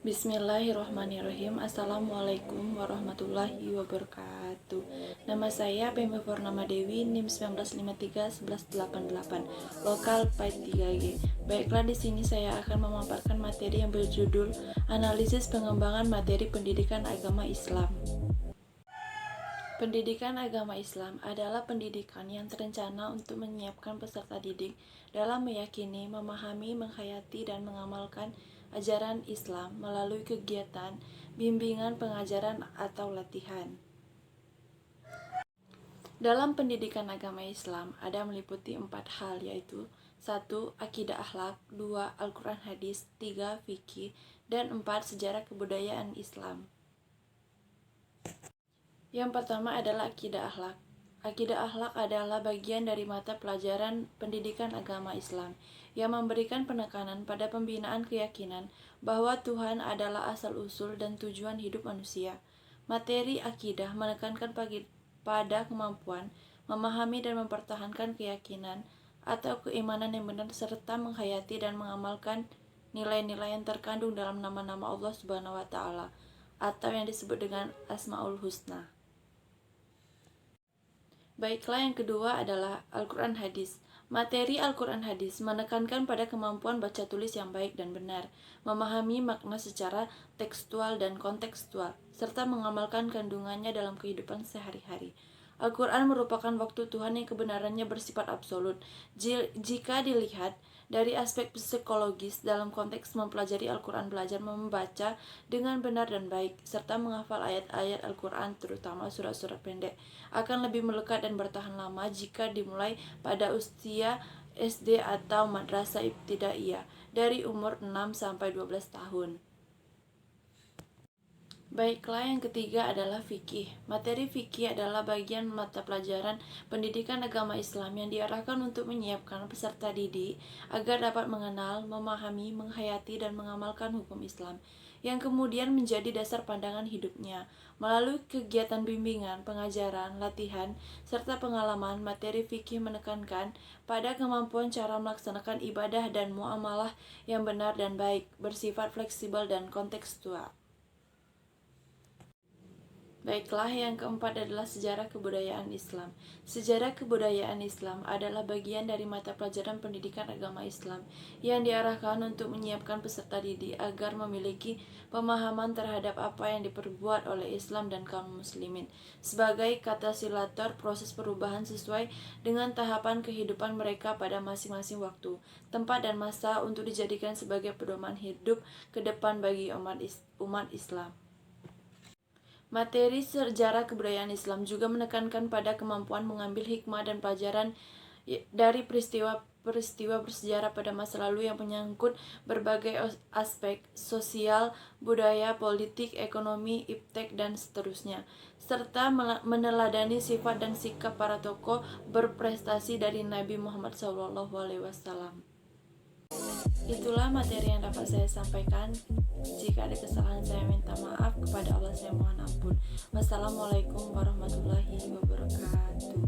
Bismillahirrahmanirrahim. Assalamualaikum warahmatullahi wabarakatuh. Nama saya Pembe Purnama Dewi, NIM 19531188, lokal PAID 3G. Baiklah, di sini saya akan memaparkan materi yang berjudul Analisis Pengembangan Materi Pendidikan Agama Islam. Pendidikan agama Islam adalah pendidikan yang terencana untuk menyiapkan peserta didik dalam meyakini, memahami, menghayati, dan mengamalkan ajaran Islam melalui kegiatan, bimbingan, pengajaran, atau latihan. Dalam pendidikan agama Islam ada meliputi 4 hal, yaitu 1. Akidah akhlak, 2. Al-Quran hadis, 3. Fikih, dan 4. Sejarah kebudayaan Islam. Yang pertama adalah akidah akhlak. Akidah akhlak adalah bagian dari mata pelajaran pendidikan agama Islam yang memberikan penekanan pada pembinaan keyakinan bahwa Tuhan adalah asal-usul dan tujuan hidup manusia. Materi akidah menekankan pada kemampuan memahami dan mempertahankan keyakinan atau keimanan yang benar serta menghayati dan mengamalkan nilai-nilai yang terkandung dalam nama-nama Allah Subhanahu wa Ta'ala atau yang disebut dengan Asmaul Husna. Baiklah, yang kedua adalah Al-Quran Hadis. Materi Al-Quran Hadis menekankan pada kemampuan baca tulis yang baik dan benar, memahami makna secara tekstual dan kontekstual, serta mengamalkan kandungannya dalam kehidupan sehari-hari. Al-Quran merupakan waktu Tuhan yang kebenarannya bersifat absolut. Jika dilihat dari aspek psikologis, dalam konteks mempelajari Al-Quran, belajar membaca dengan benar dan baik, serta menghafal ayat-ayat Al-Quran, terutama surat-surat pendek, akan lebih melekat dan bertahan lama jika dimulai pada usia SD atau madrasah ibtidaiyah dari umur 6-12 tahun. Baiklah, yang ketiga adalah fikih. Materi fikih adalah bagian mata pelajaran pendidikan agama Islam yang diarahkan untuk menyiapkan peserta didik agar dapat mengenal, memahami, menghayati, dan mengamalkan hukum Islam, yang kemudian menjadi dasar pandangan hidupnya. Melalui kegiatan bimbingan, pengajaran, latihan, serta pengalaman, materi fikih menekankan pada kemampuan cara melaksanakan ibadah dan muamalah yang benar dan baik, bersifat fleksibel dan kontekstual. Baiklah, yang keempat adalah sejarah kebudayaan Islam. Sejarah kebudayaan Islam adalah bagian dari mata pelajaran pendidikan agama Islam yang diarahkan untuk menyiapkan peserta didik agar memiliki pemahaman terhadap apa yang diperbuat oleh Islam dan kaum muslimin sebagai katalisator proses perubahan sesuai dengan tahapan kehidupan mereka pada masing-masing waktu, tempat, dan masa untuk dijadikan sebagai pedoman hidup ke depan bagi umat Islam. Materi sejarah kebudayaan Islam juga menekankan pada kemampuan mengambil hikmah dan pelajaran dari peristiwa bersejarah pada masa lalu yang menyangkut berbagai aspek sosial, budaya, politik, ekonomi, iptek, dan seterusnya, serta meneladani sifat dan sikap para tokoh berprestasi dari Nabi Muhammad SAW. Itulah materi yang dapat saya sampaikan. Jika ada kesalahan, saya minta maaf. Kepada Allah saya mohon ampun. Wassalamualaikum warahmatullahi wabarakatuh.